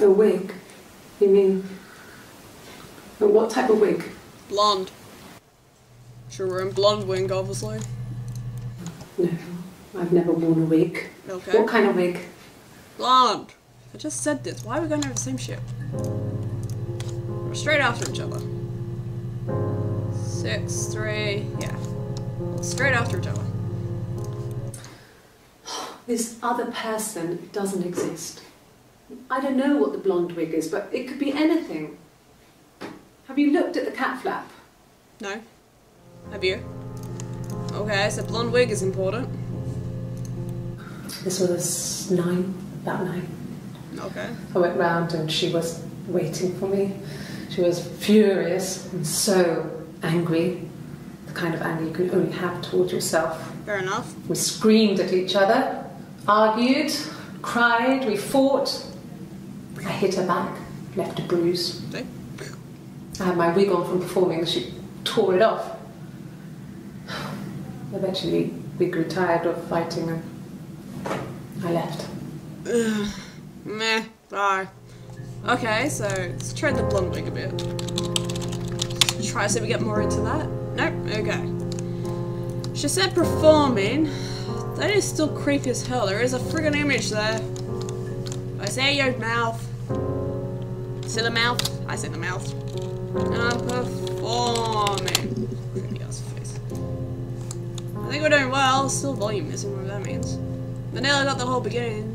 A wig? You mean... What type of wig? Blonde. Sure, we're in blonde wig, obviously. No, I've never worn a wig. Okay. What kind of wig? Blonde. I just said this. Why are we going over the same shit? We're straight after each other. 6, 3, yeah. Straight after each other. This other person doesn't exist. I don't know what the blonde wig is, but it could be anything. Have you looked at the cat flap? No. Have you? Okay, so blonde wig is important. This was about 9. Okay. I went round and she was waiting for me. She was furious and so angry. The kind of anger you can only have towards yourself. Fair enough. We screamed at each other, argued, cried, we fought. I hit her back, left a bruise. See? I had my wig on from performing, she tore it off. Eventually, we grew tired of fighting and I left. Meh. Bye. Okay, so let's try the blonde wig a bit. Try to see if we get more into that. Nope. Okay. She said performing. That is still creepy as hell. There is a friggin' image there. I say your mouth. See the mouth? I say the mouth. I'm performing. Creepy ass face. I think we're doing well. Still volume missing, whatever that means. But now I got the whole beginning.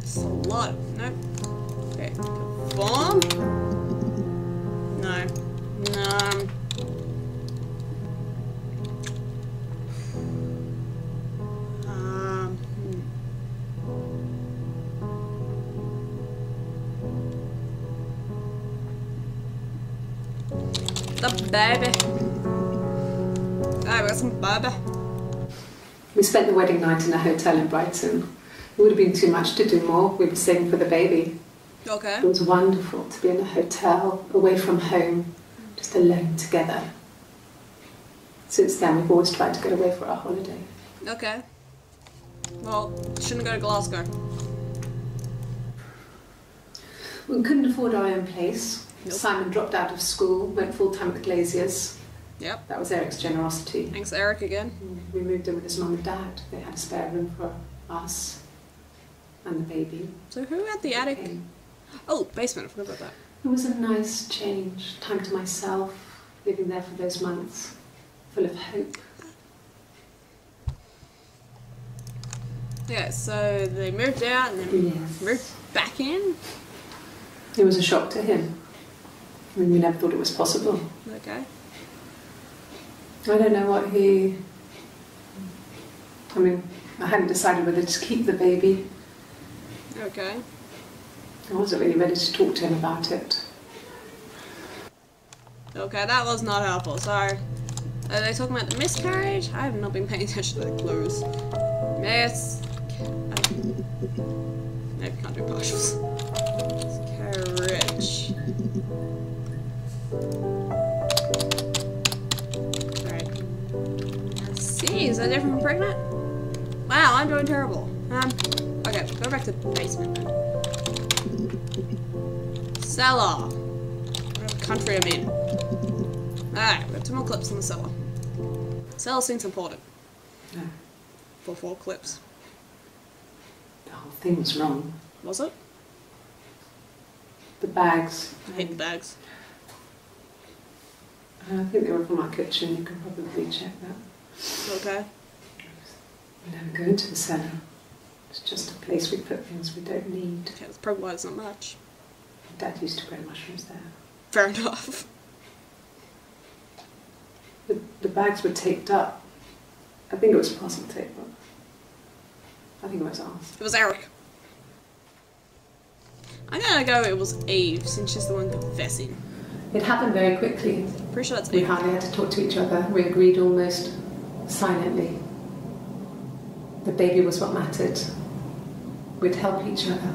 It's a lot. Nope. Okay. Perform. No. No. The baby. I got some baby. We spent the wedding night in a hotel in Brighton. It would have been too much to do more. We were saving for the baby. Okay. It was wonderful to be in a hotel, away from home, just alone together. Since then, we've always tried to get away for our holiday. Okay. Well, shouldn't go to Glasgow. We couldn't afford our own place. Nope. Simon dropped out of school, went full-time at the Glaziers. Yep. That was Eric's generosity. Thanks, Eric, again. We moved in with his mum and dad. They had a spare room for us and the baby. So who had the attic? Okay. Oh, basement. I forgot about that. It was a nice change. Time to myself, living there for those months, full of hope. Yeah, so they moved out and then Yes. moved back in. It was a shock to him. I mean, we never thought it was possible. Okay. I don't know what he... I mean, I hadn't decided whether to keep the baby. Okay. I wasn't really ready to talk to him about it. Okay, that was not helpful. Sorry. Are they talking about the miscarriage? I have not been paying attention to the clues. Maybe can't do partials. Miscarriage. Alright. Let's see, is that different from pregnant? Wow, I'm doing terrible. Okay, go back to the basement then. Cellar. Whatever country I'm in. Alright, we have 2 more clips in the cellar. Cellar seems important. No, For 4 clips. the whole thing was wrong. Was it? The bags. I hate the bags. I think they were from our kitchen. You can probably check that. Okay. We never go into the cellar. It's just a place we put things we don't need. Okay, that's probably why there's not much. Dad used to grow mushrooms there. Fair enough. The bags were taped up. I think it was parcel tape, but I think it was ours. It was Eric. I'm gonna go it was Eve, since she's the one confessing. It happened very quickly. Pretty sure that's We Eve. hardly had to talk to each other. We agreed almost silently. The baby was what mattered. We'd help each other.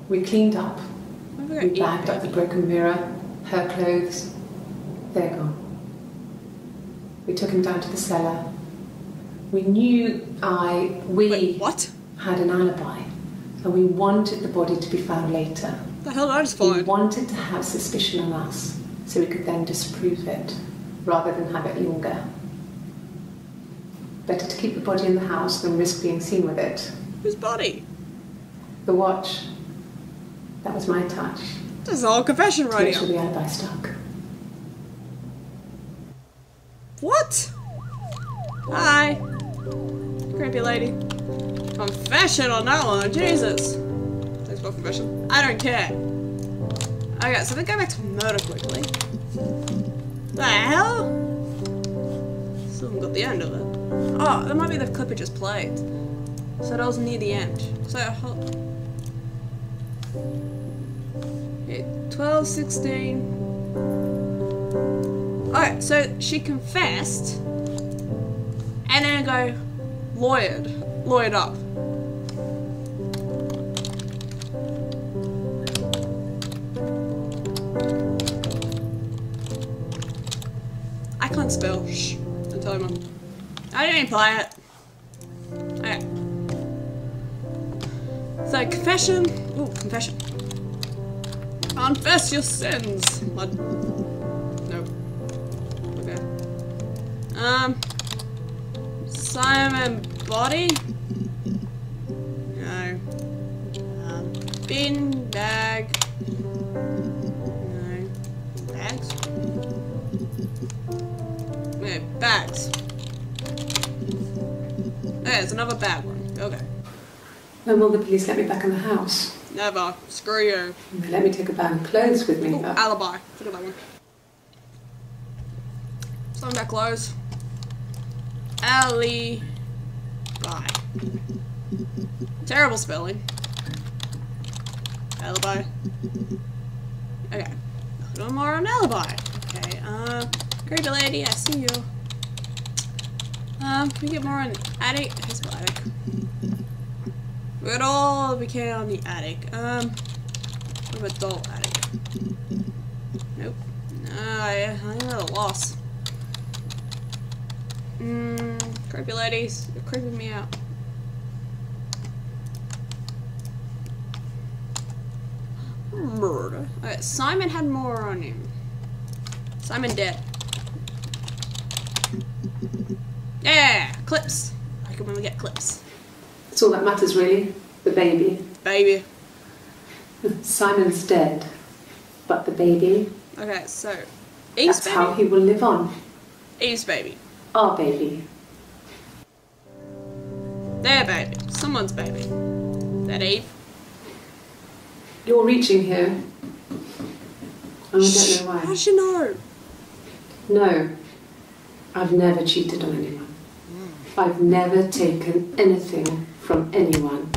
We cleaned up. We bagged up the broken mirror, her clothes. They're gone. We took him down to the cellar. We knew Wait, what? had an alibi. And we wanted the body to be found later. The hell did I just We find? wanted to have suspicion on us so we could then disprove it rather than have it linger. Better to keep the body in the house than risk being seen with it. Whose body? The watch. That was my touch. This is all confession To make radio. sure the alibi stuck. What? Hi. Creepy lady. Confession on that one, Jesus. Thanks for confession. I don't care. Okay, so then go back to murder quickly. The hell? Still haven't got the end of it. Oh, that might be the clip it just played. So that was near the end. So, yeah, 12, 16. Alright, so she confessed and then go lawyered up. I can't spell. Shh. Don't tell him. I didn't even play it. Okay. So confession. Ooh, confession. Confess your sins. Nope. Okay. Simon body? No. Bin bag. No. Bags? No, bags. Okay, it's another bag one. Okay. When will the police let me back in the house? Never. Screw you. They let me take a bag of clothes with me. Ooh, alibi. Look at that one. Something about clothes. Alibi. Terrible spelling. Alibi. Okay. No more on alibi. Okay, creepy lady, I see you. Can we get more on the attic? Here's the attic. We got all we can on the attic. What about adult attic? Nope. I think I'm at a loss. Creepy ladies, you're creeping me out. Murder. Alright, Simon had more on him. Simon dead. Yeah, clips. I like it when we get clips. That's all that matters, really. The baby. Baby. Simon's dead, but the baby, Okay, so Eve's that's how baby. he will live on. Eve's baby. Our baby. Their baby. Someone's baby. That Eve. You're reaching here. And I don't know How why. does she know? No, I've never cheated on anyone. I've never taken anything from anyone.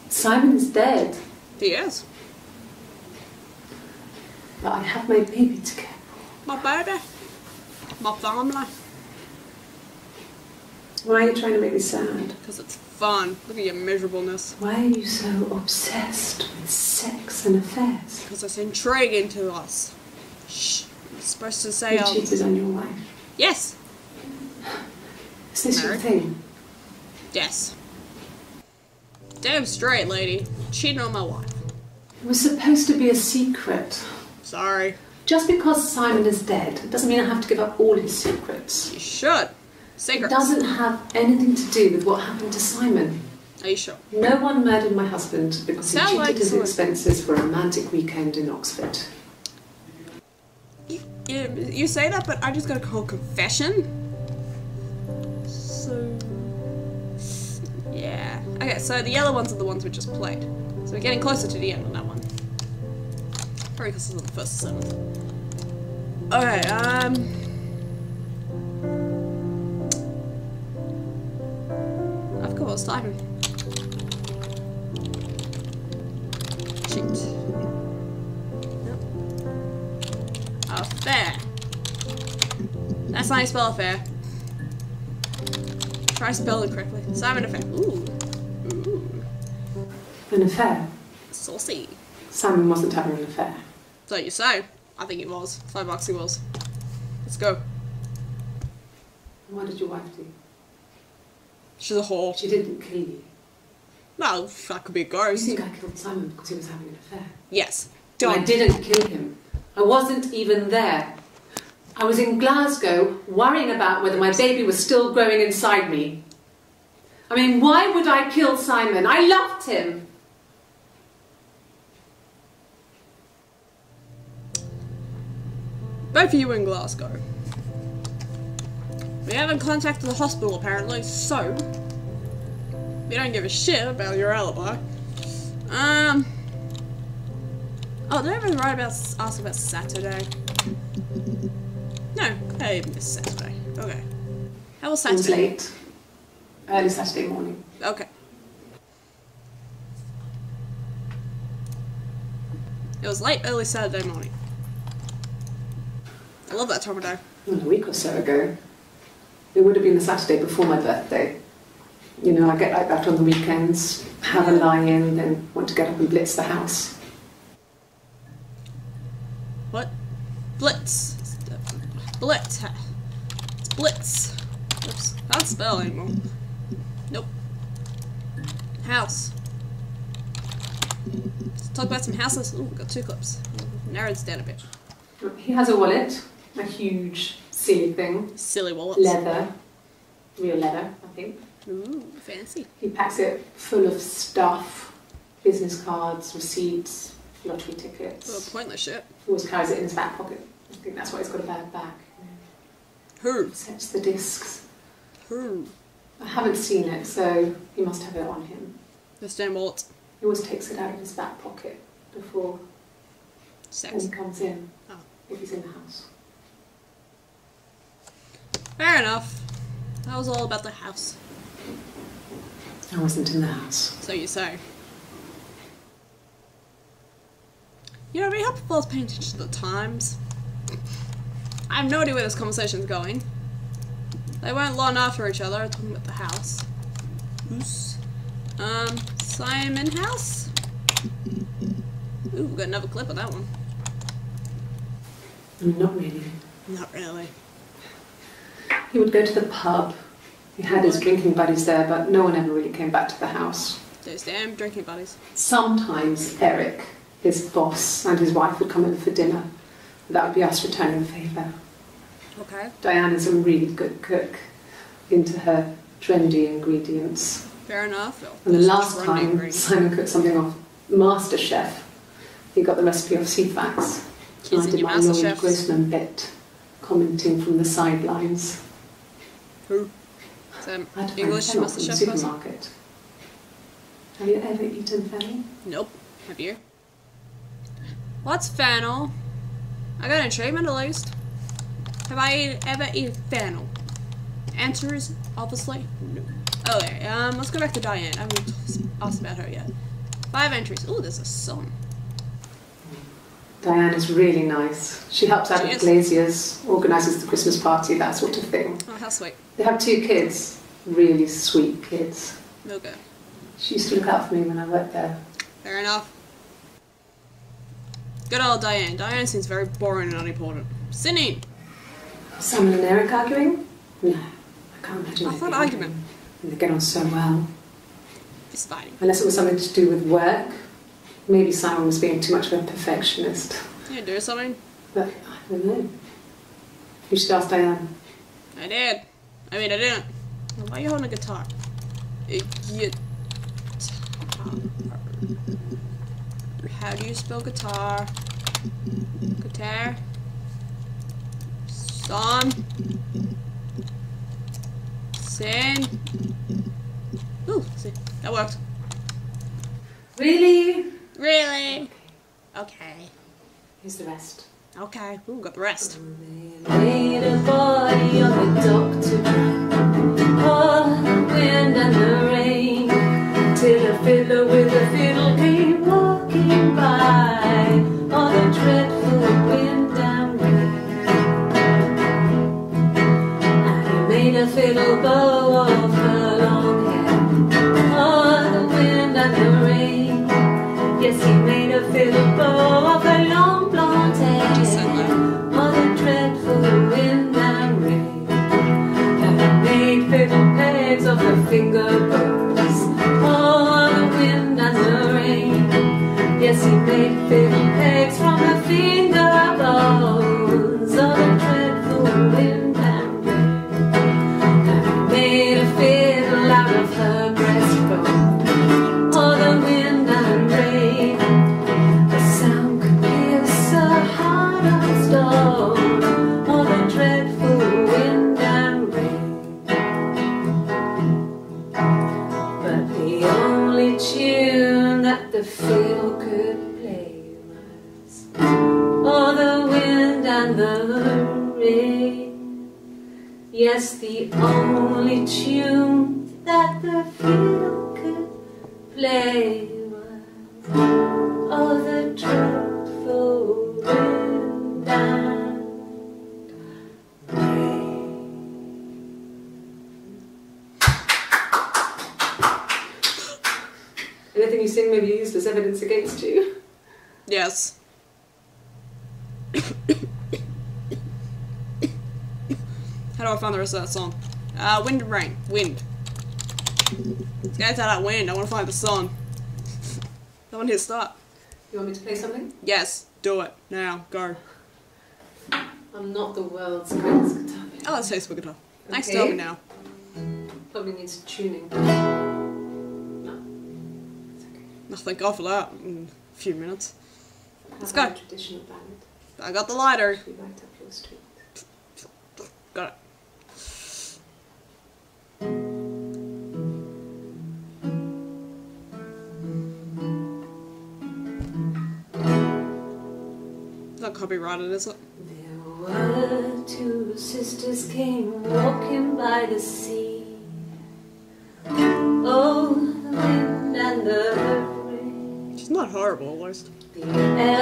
Simon is dead, He is. but I have my baby to care for. My baby. My family. Why are you trying to make me sad? Because it's fun. Look at your miserableness. Why are you so obsessed with sex and affairs? Because it's intriguing to us. Shh. You're supposed to say, You cheated on your wife. yes. Is this your No. thing? Yes. Damn straight, lady. Cheating on my wife. It was supposed to be a secret. Sorry. Just because Simon is dead doesn't mean I have to give up all his secrets. You should. It Secrets. doesn't have anything to do with what happened to Simon. Are you sure? No one murdered my husband because he Sound cheated like his someone- expenses for a romantic weekend in Oxford. You say that, but I just got a call confession. So, yeah. Okay, so the yellow ones are the ones we just played. So we're getting closer to the end on that one. Probably because it's the first 7th. Okay, of course, typing. Cheat. Affair. That's how you spell affair. Try spelling it correctly. Simon Affair. Ooh. Ooh. An affair? Saucy. Simon wasn't having an affair. So you say. I think it was. $5 he was. Let's go. What did your wife do? She's a whore. She didn't kill you. Well, that could be a ghost. You think I killed Simon because he was having an affair? Yes. I didn't kill him. I wasn't even there. I was in Glasgow worrying about whether my baby was still growing inside me. I mean, why would I kill Simon? I loved him. Both of you in Glasgow. We haven't contacted the hospital apparently, so we don't give a shit about your alibi. Oh, did I ever write about ask about Saturday? No, I missed Saturday. Okay. How was Saturday? It was late. Early Saturday morning. Okay. It was late, early Saturday morning. I love that time of day. Well, a week or so ago. It would have been the Saturday before my birthday. You know, I get like that on the weekends, have a lie-in, then want to get up and blitz the house. What? Blitz. Blitz. It's blitz. Oops. Can't spell anymore. Nope. House. Let's talk about some houses. Ooh, we've got 2 clips. Narrowed this down a bit. He has a wallet, a huge, silly thing. Silly wallets. Leather. Real leather, I think. Ooh, fancy. He packs it full of stuff. Business cards, receipts, lottery tickets. Oh, pointless shit. He always carries it in his back pocket. I think that's why he's got a bad back. Who? Sets the discs. Who? I haven't seen it, so he must have it on him. The stone wallet. He always takes it out of his back pocket before when Sex. he comes in, Oh. if he's in the house. Fair enough. That was all about the house. I wasn't in the house. So you say. You know, it'd be helpful if I was paying attention to the times. I have no idea where this conversation's going. They weren't long after each other, talking about the house. Who's? Simon House? Ooh, we've got another clip of that one. Not really. Not really. He would go to the pub. He had his drinking buddies there, but no one ever really came back to the house. Those damn drinking buddies. Sometimes Eric, his boss, and his wife would come in for dinner. That would be us returning the favour. Okay. Diana's a really good cook, into her trendy ingredients. Fair enough. And the Just last run time angry. Simon cooked something off MasterChef, he got the recipe off CFAX. Kids And I and did your my Lloyd MasterChefs. Grossman bit, commenting from the sidelines. Who? Is that I had to find English fennel from the MasterChef person? supermarket. Have you ever eaten fennel? Nope. Have you? What's fennel? I got an achievement at least. Have I ever eaten fennel? Answer is obviously no. Oh, yeah. Let's go back to Diane. I haven't asked about her yet. 5 entries. Oh, there's a song. Diana's really nice. She helps out She with is. glaziers, organises the Christmas party, that sort of thing. Oh, how sweet. They have 2 kids, really sweet kids. No good. She used to look out for me when I worked there. Fair enough. Good old Diane. Diane seems very boring and unimportant. Sydney! Simon and Eric arguing? No, I can't imagine. I they'd thought be argument. arguing. They get on so well. It's fighting. Unless it was something to do with work. Maybe Simon was being too much of a perfectionist. Yeah, do something? But I don't know. You should ask Diane. I did. I mean, I didn't. Why are you holding a guitar? Guitar. How do you spell guitar? Guitar. Song. Sing. Ooh, see, that worked. Really? Really? Okay. Here's the rest. Okay. Ooh, got the rest. They made a body of a doctor, oh, the wind and the rain, till a fiddler with a fiddle came walking by, oh, the dreadful wind and rain. And he made a fiddle bow of her long hair, oh, the wind and the rain. Yes, he made a fiddle bow of her long blonde hair. Just said that. Oh, the dreadful wind and rain, and made fiddle pegs of her finger bows. only tune that the fiddle could play was "Oh, the wind and the rain." Yes, the only tune that the fiddle could play was "Oh, the dreadful wind and rain." Anything you sing may be used as evidence against you. Yes. How do I find the rest of that song? Wind and rain. Wind. Let's get to that wind. I want to find the sun. I want to hit start. You want me to play something? Yes. Do it. Now. Go. I'm not the world's greatest guitar player. Oh, let's taste the guitar. Thanks Okay. to me now. Probably needs tuning. No. It's okay. Oh, thank God for that. In a few minutes. Let's Have go. a traditional ballad. I got the lighter. We right up your street. Got it. It's not copyrighted, is it? There were two sisters came walking by the sea. Oh, the wind and the rain. She's not horrible, at least. The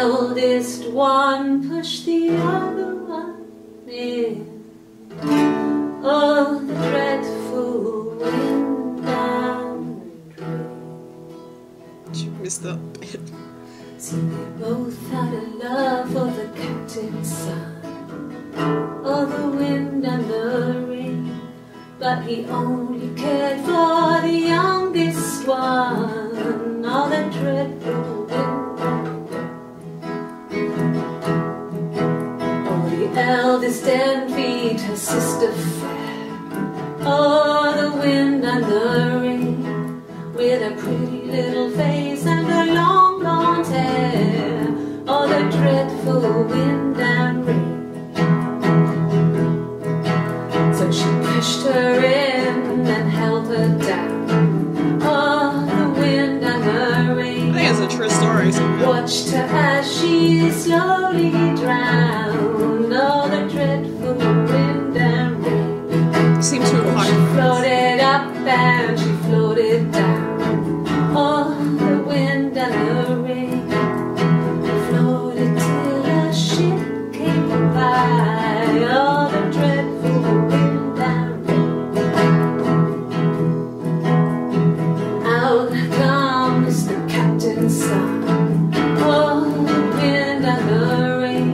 eldest one pushed the other one in. Oh, the dreadful wind and rain. She missed that bit. See, they both had a love for the captain's son. Oh, the wind and the rain. But he only cared for the youngest one. Oh, the dreadful wind and rain. Oh, the eldest envied her sister fair. Oh, the wind and the rain. With a pretty little face and a long blonde hair. Oh, the dreadful wind and rain. So she pushed her in and held her down. Oh, the wind and the rain. I think it's a true story. Somehow. Watched her as she slowly drowned. Oh, the dreadful wind and rain. Seems to have She floated up and she floated down. Oh, the wind and the rain. Floated till a ship came by. Oh, the dreadful wind and rain. Out comes the captain's son. Oh, the wind and the rain.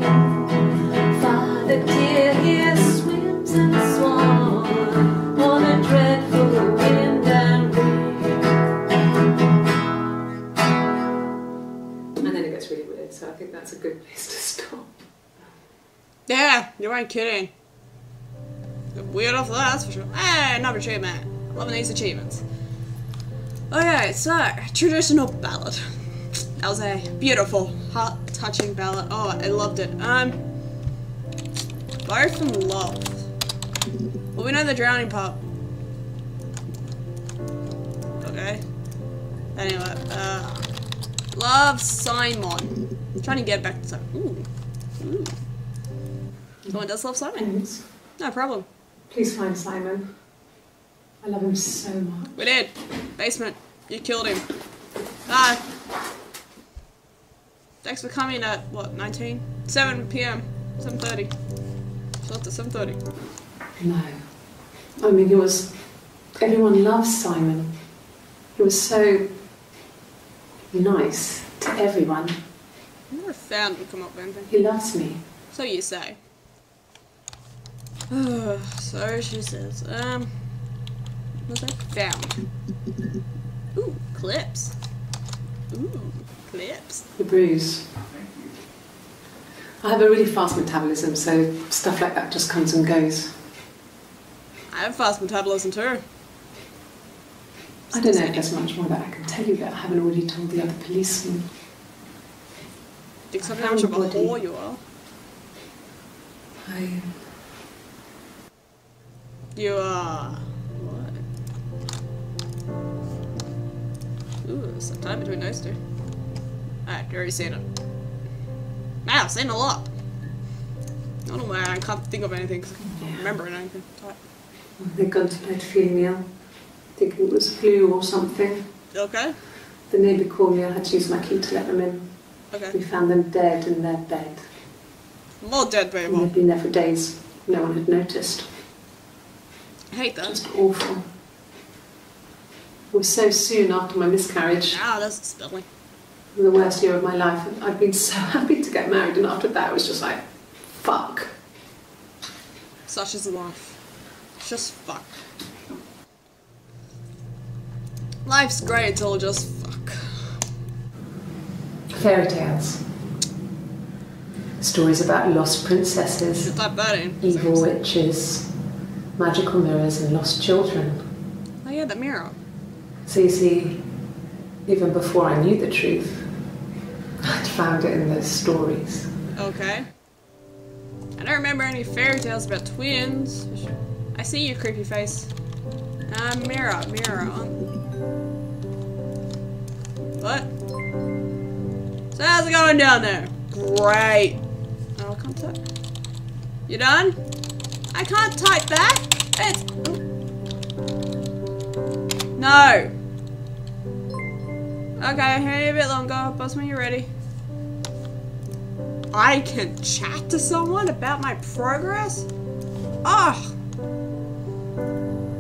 Father dear, here swims and swan. Oh, the dreadful wind and rain. And then it gets really weird, so I think that's a good place to stop. Yeah, you weren't kidding. Weird off that, that's for sure. Hey, another achievement. Loving these achievements. Okay, so, traditional ballad. That was a beautiful, heart-touching ballad. Oh, I loved it. Both from love. Well, we know the drowning part. Okay. Anyway, love Simon. I'm trying to get back to Simon. Ooh. Ooh. Someone does love Simon? Thanks. No problem. Please find Simon. I love him so much. We did. Basement. You killed him. Bye. Thanks for coming at, what, 19? 7 p.m. 7:30. Shot at 7:30. No. I mean, everyone loves Simon. He was so nice to everyone. I never found would come up with anything. He loves me. So you say. So she says, what's that? Found. Ooh, clips. Ooh, clips. The bruise. I have a really fast metabolism, so stuff like that just comes and goes. I have fast metabolism too. I don't know if there's much more that I can tell you that I haven't already told the other policemen. Think so how much of a whore you are. You are... what? Ooh. some time between those two. Alright, already seen it. Wow, I've seen a lot. I don't know why I can't think of anything, 'cause I can't remember anything. They'd gone to bed feeling ill, thinking it was flu or something. Okay. The neighbour called me, I had to use my key to let them in. Okay. We found them dead in their bed. More dead And people. they'd been there for days. No one had noticed. I hate that. Just awful. It was so soon after my miscarriage. Ah, that's spelling. The worst year of my life. I'd been so happy to get married, and after that it was just like, fuck. Such is life. Just fuck. Life's great, it's all just fuck. Fairy tales. Stories about lost princesses, Should type that in. evil witches, magical mirrors, and lost children. Oh yeah, the mirror. So you see, even before I knew the truth, I'd found it in those stories. Okay. I don't remember any fairy tales about twins. I see you, creepy face. Mirror. What? So how's it going down there? Great. Oh, I can't type. You done? I can't type that. It's... No. Okay, hang a bit longer. Buzz when you're ready. I can chat to someone about my progress? Oh!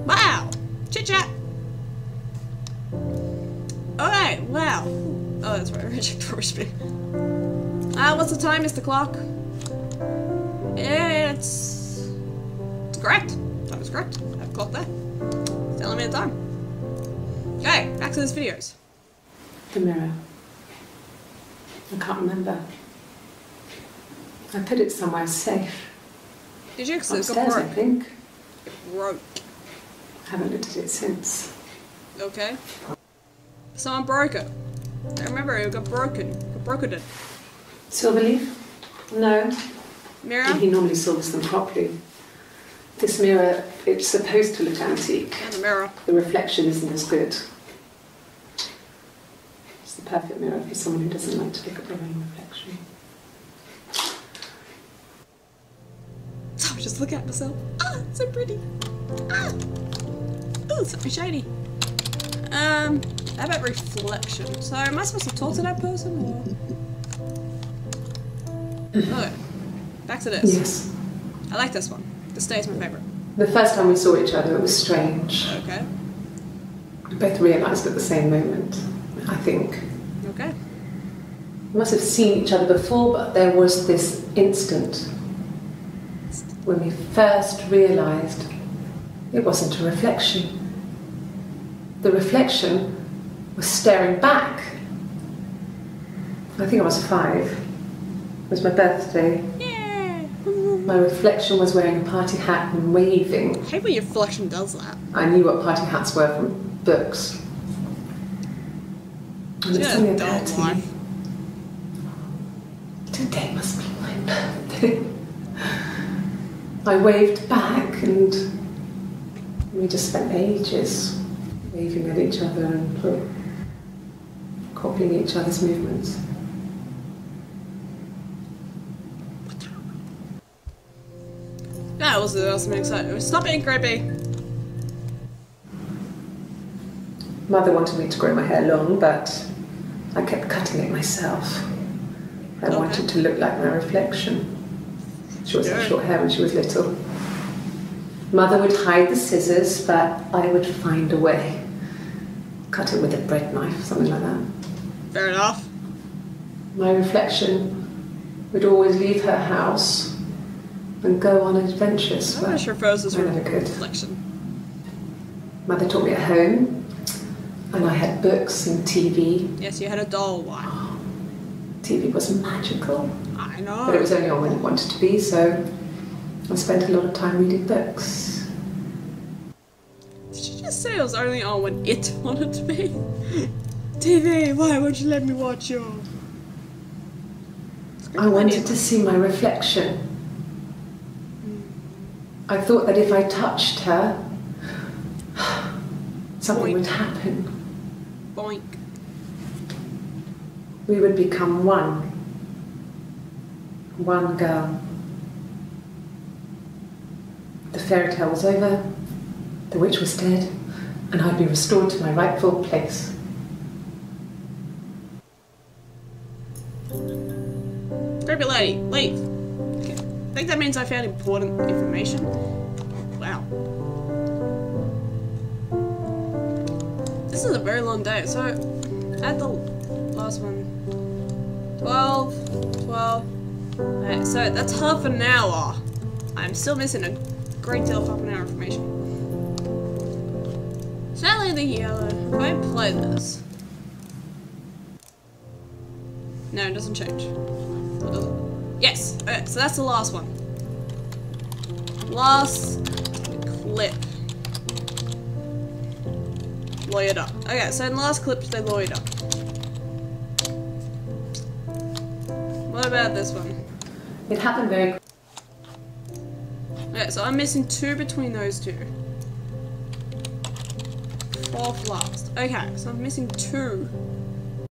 Wow! Chit chat! Okay, wow. Oh, that's right, I checked for speed. What's the time, Mr. Clock? It's correct. Time is correct. I have a clock there. It's telling me the time. Okay, back to these videos. The mirror. I can't remember. I put it somewhere safe. Did you? 'Cause it got Upstairs, I broke. think. It broke. I haven't looked at it since. Okay. Someone broke it. I remember it got broken. Got broken it. Silverleaf? No. Mirror? He normally silvers them properly. This mirror, it's supposed to look antique. And the mirror. The reflection isn't as good. It's the perfect mirror for someone who doesn't like to look at their own reflection. So I just look at myself. Ah, so pretty. Ah. Ooh, something shiny. How about reflection? So am I supposed to talk to that person or? Okay. Back to this. Yes. I like this one. This day is my favourite. The first time we saw each other, it was strange. Okay. We both realised at the same moment, I think. Okay. We must have seen each other before, but there was this instant when we first realised it wasn't a reflection. The reflection was staring back. I think I was 5. It was my birthday. Yeah. My reflection was wearing a party hat and waving. I hate when your reflection does that. I knew what party hats were from books. And She it had suddenly a occurred dull to me, life. today must be my birthday. I waved back and we just spent ages waving at each other and copying each other's movements. That was something exciting. Stop being creepy. Mother wanted me to grow my hair long, but I kept cutting it myself. I Okay. wanted to look like my reflection. She also had short hair when she was little. Mother would hide the scissors, but I would find a way. Cut it with a bread knife, something like that. Fair enough. My reflection would always leave her house and go on adventures. I'm not sure if it was this I never could. reflection. Mother taught me at home, and I had books and TV. Yes, you had a dull life. TV was magical, I know. but it was only on when it wanted to be, so I spent a lot of time reading books. Did you just say it was only on when it wanted to be? TV, why won't you let me watch your... I wanted to see my reflection. I thought that if I touched her, something Boink. would happen. Boink. we would become one. One girl. The fairy tale was over, the witch was dead, and I'd be restored to my rightful place. Creepy lady, leave. Okay. I think that means I found important information. Wow. This is a very long day, so add the last one. 12, 12. Okay, so that's half an hour. I'm still missing a great deal of half an hour information. Sadly the yellow. If I play this. No, it doesn't change. Or does it? Yes! Okay, so that's the last one. Last clip. Lawyered up. Okay, so in the last clip they lawyered up. What about this one? It happened very quickly. Okay, so I'm missing 2 between those 2. 4th last. Okay, so I'm missing 2.